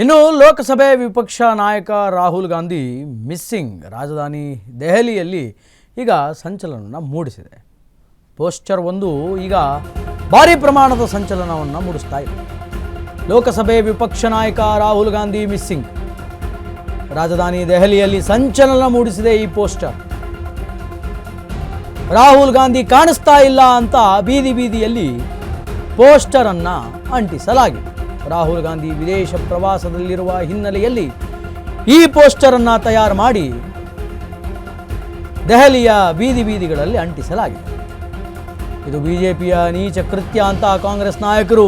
ಇನ್ನು ಲೋಕಸಭೆ ವಿಪಕ್ಷ ನಾಯಕ ರಾಹುಲ್ ಗಾಂಧಿ ಮಿಸ್ಸಿಂಗ್ ರಾಜಧಾನಿ ದೆಹಲಿಯಲ್ಲಿ ಈಗ ಸಂಚಲನವನ್ನು ಮೂಡಿಸಿದೆ. ಪೋಸ್ಟರ್ ಒಂದು ಈಗ ಭಾರಿ ಪ್ರಮಾಣದ ಸಂಚಲನವನ್ನು ಮೂಡಿಸ್ತಾ ಇದೆ. ಲೋಕಸಭೆ ವಿಪಕ್ಷ ನಾಯಕ ರಾಹುಲ್ ಗಾಂಧಿ ಮಿಸ್ಸಿಂಗ್ ರಾಜಧಾನಿ ದೆಹಲಿಯಲ್ಲಿ ಸಂಚಲನ ಮೂಡಿಸಿದೆ ಈ ಪೋಸ್ಟರ್. ರಾಹುಲ್ ಗಾಂಧಿ ಕಾಣಿಸ್ತಾ ಇಲ್ಲ ಅಂತ ಬೀದಿ ಬೀದಿಯಲ್ಲಿ ಪೋಸ್ಟರ್ ಅನ್ನ ಅಂಟಿಸಲಾಗಿದೆ. ರಾಹುಲ್ ಗಾಂಧಿ ವಿದೇಶ ಪ್ರವಾಸದಲ್ಲಿರುವ ಹಿನ್ನೆಲೆಯಲ್ಲಿ ಈ ಪೋಸ್ಟರ್ ಅನ್ನು ತಯಾರು ಮಾಡಿ ದೆಹಲಿಯ ಬೀದಿ ಬೀದಿಗಳಲ್ಲಿ ಅಂಟಿಸಲಾಗಿದೆ. ಇದು ಬಿಜೆಪಿಯ ನೀಚ ಕೃತ್ಯ ಅಂತ ಕಾಂಗ್ರೆಸ್ ನಾಯಕರು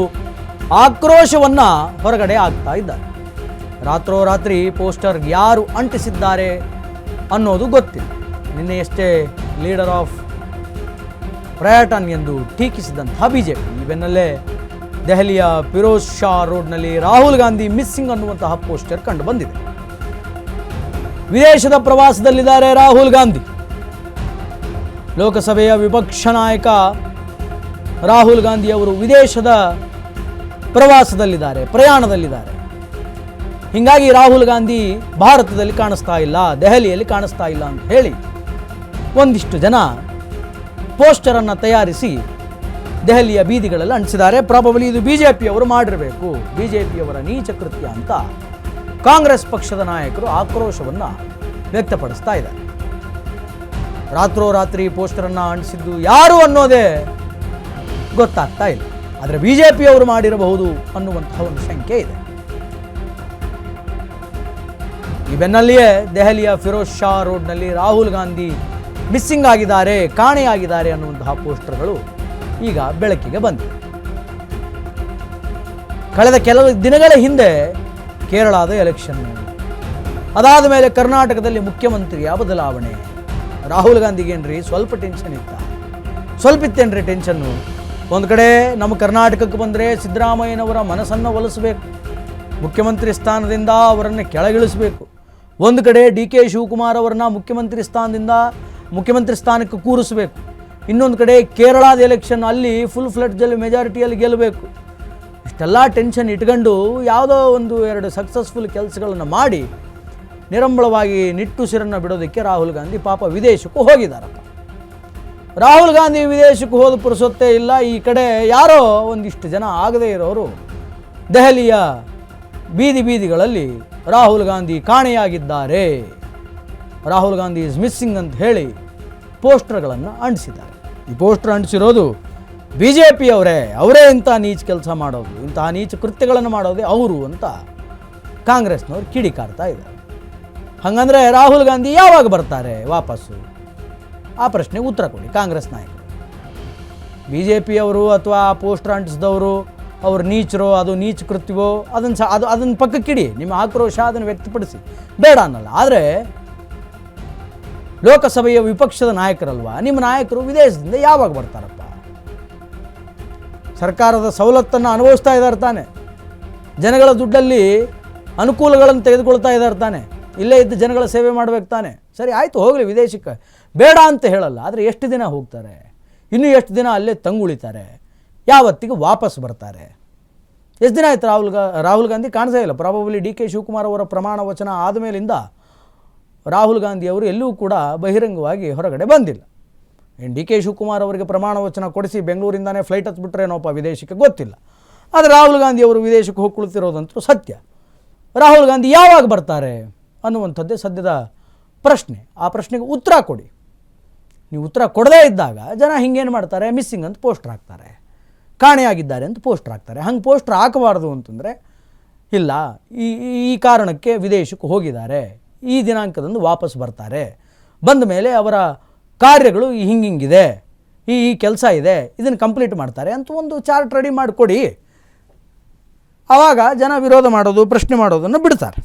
ಆಕ್ರೋಶವನ್ನ ಹೊರಗಡೆ ಆಗ್ತಾ ಇದ್ದಾರೆ. ರಾತ್ರೋರಾತ್ರಿ ಪೋಸ್ಟರ್ ಯಾರು ಅಂಟಿಸಿದ್ದಾರೆ ಅನ್ನೋದು ಗೊತ್ತಿಲ್ಲ. ನಿನ್ನೆಯಷ್ಟೇ ಲೀಡರ್ ಆಫ್ ಪರ್ಯಟನ್ ಎಂದು ಟೀಕಿಸಿದಂತಹ ಬಿಜೆಪಿ ಈ ಬೆನ್ನಲ್ಲೇ ದೆಹಲಿಯ ಫಿರೋಜ್ ಶಾ ರೋಡ್ನಲ್ಲಿ ರಾಹುಲ್ ಗಾಂಧಿ ಮಿಸ್ಸಿಂಗ್ ಅನ್ನುವಂತಹ ಪೋಸ್ಟರ್ ಕಂಡು ಬಂದಿದೆ. ವಿದೇಶದ ಪ್ರವಾಸದಲ್ಲಿದ್ದಾರೆ ರಾಹುಲ್ ಗಾಂಧಿ. ಲೋಕಸಭೆಯ ವಿಪಕ್ಷ ನಾಯಕ ರಾಹುಲ್ ಗಾಂಧಿ ಅವರು ವಿದೇಶದ ಪ್ರವಾಸದಲ್ಲಿದ್ದಾರೆ, ಪ್ರಯಾಣದಲ್ಲಿದ್ದಾರೆ. ಹೀಗಾಗಿ ರಾಹುಲ್ ಗಾಂಧಿ ಭಾರತದಲ್ಲಿ ಕಾಣಿಸ್ತಾ ಇಲ್ಲ, ದೆಹಲಿಯಲ್ಲಿ ಕಾಣಿಸ್ತಾ ಇಲ್ಲ ಅಂತ ಹೇಳಿ ಒಂದಿಷ್ಟು ಜನ ಪೋಸ್ಟರ್ ಅನ್ನು ತಯಾರಿಸಿ ದೆಹಲಿಯ ಬೀದಿಗಳಲ್ಲಿ ಅಂಟಿಸಿದ್ದಾರೆ. ಪ್ರಾಬಬಲಿ ಇದು ಬಿಜೆಪಿಯವರು ಮಾಡಿರಬೇಕು, ಬಿಜೆಪಿಯವರ ನೀಚ ಕೃತ್ಯ ಅಂತ ಕಾಂಗ್ರೆಸ್ ಪಕ್ಷದ ನಾಯಕರು ಆಕ್ರೋಶವನ್ನು ವ್ಯಕ್ತಪಡಿಸ್ತಾ ಇದ್ದಾರೆ. ರಾತ್ರೋರಾತ್ರಿ ಪೋಸ್ಟರ್ ಅನ್ನು ಅಂಟಿಸಿದ್ದು ಯಾರು ಅನ್ನೋದೇ ಗೊತ್ತಾಗ್ತಾ ಇಲ್ಲ. ಆದರೆ ಬಿಜೆಪಿಯವರು ಮಾಡಿರಬಹುದು ಅನ್ನುವಂತಹ ಒಂದು ಶಂಕೆ ಇದೆ. ಈ ಬೆನ್ನಲ್ಲಿಯೇ ದೆಹಲಿಯ ಫಿರೋಜ್ ಶಾ ರೋಡ್ನಲ್ಲಿ ರಾಹುಲ್ ಗಾಂಧಿ ಮಿಸ್ಸಿಂಗ್ ಆಗಿದ್ದಾರೆ, ಕಾಣೆಯಾಗಿದ್ದಾರೆ ಅನ್ನುವಂತಹ ಪೋಸ್ಟರ್ಗಳು ಈಗ ಬೆಳಕಿಗೆ ಬಂದಿದೆ. ಕಳೆದ ಕೆಲವು ದಿನಗಳ ಹಿಂದೆ ಕೇರಳದ ಎಲೆಕ್ಷನ್, ಅದಾದ ಮೇಲೆ ಕರ್ನಾಟಕದಲ್ಲಿ ಮುಖ್ಯಮಂತ್ರಿಯ ಬದಲಾವಣೆ. ರಾಹುಲ್ ಗಾಂಧಿಗೇನ್ರಿ ಸ್ವಲ್ಪ ಟೆನ್ಷನ್ ಇತ್ತ? ಸ್ವಲ್ಪ ಇತ್ತೇನ್ರಿ ಟೆನ್ಷನ್ನು? ಒಂದು ಕಡೆ ನಮ್ಮ ಕರ್ನಾಟಕಕ್ಕೆ ಬಂದರೆ ಸಿದ್ದರಾಮಯ್ಯನವರ ಮನಸ್ಸನ್ನು ಒಲಿಸಬೇಕು, ಮುಖ್ಯಮಂತ್ರಿ ಸ್ಥಾನದಿಂದ ಅವರನ್ನು ಕೆಳಗಿಳಿಸಬೇಕು. ಒಂದು ಕಡೆ ಡಿ ಕೆ ಶಿವಕುಮಾರ್ ಅವರನ್ನ ಮುಖ್ಯಮಂತ್ರಿ ಸ್ಥಾನಕ್ಕೆ ಕೂರಿಸಬೇಕು. ಇನ್ನೊಂದು ಕಡೆ ಕೇರಳದ ಎಲೆಕ್ಷನ್, ಅಲ್ಲಿ ಫುಲ್ ಫ್ಲಡ್ಜಲ್ಲಿ ಮೆಜಾರಿಟಿಯಲ್ಲಿ ಗೆಲ್ಲಬೇಕು. ಇಷ್ಟೆಲ್ಲ ಟೆನ್ಷನ್ ಇಟ್ಕೊಂಡು ಯಾವುದೋ ಒಂದು ಎರಡು ಸಕ್ಸಸ್ಫುಲ್ ಕೆಲಸಗಳನ್ನು ಮಾಡಿ ನಿರಂಬಳವಾಗಿ ನಿಟ್ಟುಸಿರನ್ನು ಬಿಡೋದಕ್ಕೆ ರಾಹುಲ್ ಗಾಂಧಿ ಪಾಪ ವಿದೇಶಕ್ಕೂ ಹೋಗಿದ್ದಾರಪ್ಪ. ರಾಹುಲ್ ಗಾಂಧಿ ವಿದೇಶಕ್ಕೆ ಹೋದ ಪುರುಸೊತ್ತೇ ಇಲ್ಲ. ಈ ಕಡೆ ಯಾರೋ ಒಂದಿಷ್ಟು ಜನ ಆಗದೇ ಇರೋರು ದೆಹಲಿಯ ಬೀದಿಗಳಲ್ಲಿ ರಾಹುಲ್ ಗಾಂಧಿ ಕಾಣೆಯಾಗಿದ್ದಾರೆ, ರಾಹುಲ್ ಗಾಂಧಿ ಇಸ್ ಮಿಸ್ಸಿಂಗ್ ಅಂತ ಹೇಳಿ ಪೋಸ್ಟರ್ಗಳನ್ನು ಅಂಟಿಸಿದ್ದಾರೆ. ಈ ಪೋಸ್ಟರ್ ಅಂಟಿಸಿರೋದು ಅವರೇ ಇಂಥ ನೀಚ ಕೆಲಸ ಮಾಡೋದು, ಇಂತಹ ನೀಚ ಕೃತ್ಯಗಳನ್ನು ಮಾಡೋದೇ ಅವರು ಅಂತ ಕಾಂಗ್ರೆಸ್ನವ್ರು ಕಿಡಿಕಾರ್ತಾ ಇದ್ದಾರೆ. ಹಾಗಂದರೆ ರಾಹುಲ್ ಗಾಂಧಿ ಯಾವಾಗ ಬರ್ತಾರೆ ವಾಪಸ್ಸು? ಆ ಪ್ರಶ್ನೆಗೆ ಉತ್ತರ ಕೊಡಿ ಕಾಂಗ್ರೆಸ್ ನಾಯಕರು. ಬಿಜೆಪಿಯವರು ಅಥವಾ ಆ ಪೋಸ್ಟರ್ ಅಂಟಿಸಿದವರು ಅವರು ನೀಚರೋ, ಅದು ನೀಚ ಕೃತ್ಯವೋ ಅದನ್ನು ಪಕ್ಕಕ್ಕಿಡಿ, ನಿಮ್ಮ ಆಕ್ರೋಶ ಅದನ್ನು ವ್ಯಕ್ತಪಡಿಸಿ, ಬೇಡ ಅನ್ನಲ್ಲ. ಆದರೆ ಲೋಕಸಭೆಯ ವಿಪಕ್ಷದ ನಾಯಕರಲ್ವಾ, ನಿಮ್ಮ ನಾಯಕರು ವಿದೇಶದಿಂದ ಯಾವಾಗ ಬರ್ತಾರಪ್ಪ? ಸರ್ಕಾರದ ಸವಲತ್ತನ್ನು ಅನುಭವಿಸ್ತಾ ಇದ್ದಾರೆ ತಾನೆ, ಜನಗಳ ದುಡ್ಡಲ್ಲಿ ಅನುಕೂಲಗಳನ್ನು ತೆಗೆದುಕೊಳ್ತಾ ಇದ್ದಾರೆ ತಾನೆ, ಇಲ್ಲೇ ಇದ್ದು ಜನಗಳ ಸೇವೆ ಮಾಡಬೇಕು ತಾನೆ. ಸರಿ ಆಯಿತು, ಹೋಗಲಿ ವಿದೇಶಕ್ಕೆ, ಬೇಡ ಅಂತ ಹೇಳಲ್ಲ. ಆದರೆ ಎಷ್ಟು ದಿನ ಹೋಗ್ತಾರೆ? ಇನ್ನೂ ಎಷ್ಟು ದಿನ ಅಲ್ಲೇ ತಂಗುಳಿತಾರೆ? ಯಾವತ್ತಿಗೆ ವಾಪಸ್ ಬರ್ತಾರೆ? ಎಷ್ಟು ದಿನ ಆಯ್ತು ರಾಹುಲ್ ಗಾಂಧಿ ಕಾಣಿಸೇ ಇಲ್ಲ. ಪ್ರಾಬಬಲಿ ಡಿ ಕೆ ಶಿವಕುಮಾರ್ ಅವರ ಪ್ರಮಾಣ ವಚನ ಆದಮೇಲಿಂದ ರಾಹುಲ್ ಗಾಂಧಿ ಅವರು ಎಲ್ಲೂ ಕೂಡ ಬಹಿರಂಗವಾಗಿ ಹೊರಗಡೆ ಬಂದಿಲ್ಲ. ಡಿ ಕೆ ಶಿವಕುಮಾರ್ ಅವರಿಗೆ ಪ್ರಮಾಣ ವಚನ ಕೊಡಿಸಿ ಬೆಂಗಳೂರಿಂದಾನೇ ಫ್ಲೈಟ್ ಹತ್ಬಿಟ್ರೇನೋಪ್ಪ ವಿದೇಶಕ್ಕೆ, ಗೊತ್ತಿಲ್ಲ. ಆದರೆ ರಾಹುಲ್ ಗಾಂಧಿ ಅವರು ವಿದೇಶಕ್ಕೆ ಹೋಗಿ ಕುಳಿತಿರೋದಂತೂ ಸತ್ಯ. ರಾಹುಲ್ ಗಾಂಧಿ ಯಾವಾಗ ಬರ್ತಾರೆ ಅನ್ನುವಂಥದ್ದೇ ಸದ್ಯದ ಪ್ರಶ್ನೆ. ಆ ಪ್ರಶ್ನೆಗೆ ಉತ್ತರ ಕೊಡಿ. ನೀವು ಉತ್ತರ ಕೊಡದೇ ಇದ್ದಾಗ ಜನ ಹಿಂಗೇನು ಮಾಡ್ತಾರೆ, ಮಿಸ್ಸಿಂಗ್ ಅಂತ ಪೋಸ್ಟರ್ ಹಾಕ್ತಾರೆ, ಕಾಣೆಯಾಗಿದ್ದಾರೆ ಅಂತ ಪೋಸ್ಟರ್ ಹಾಕ್ತಾರೆ. ಹಂಗೆ ಪೋಸ್ಟರ್ ಹಾಕಬಾರ್ದು ಅಂತಂದರೆ, ಇಲ್ಲ ಈ ಕಾರಣಕ್ಕೆ ವಿದೇಶಕ್ಕೆ ಹೋಗಿದ್ದಾರೆ, ಈ ದಿನಾಂಕದಂದು ವಾಪಸ್ ಬರ್ತಾರೆ, ಬಂದ ಮೇಲೆ ಅವರ ಕಾರ್ಯಗಳು ಹಿಂಗಿದೆ, ಈ ಕೆಲಸ ಇದೆ, ಇದನ್ನು ಕಂಪ್ಲೀಟ್ ಮಾಡ್ತಾರೆ ಅಂತ ಒಂದು ಚಾರ್ಟ್ ರೆಡಿ ಮಾಡಿಕೊಡಿ. ಆವಾಗ ಜನ ವಿರೋಧ ಮಾಡೋದು, ಪ್ರಶ್ನೆ ಮಾಡೋದನ್ನು ಬಿಡ್ತಾರೆ.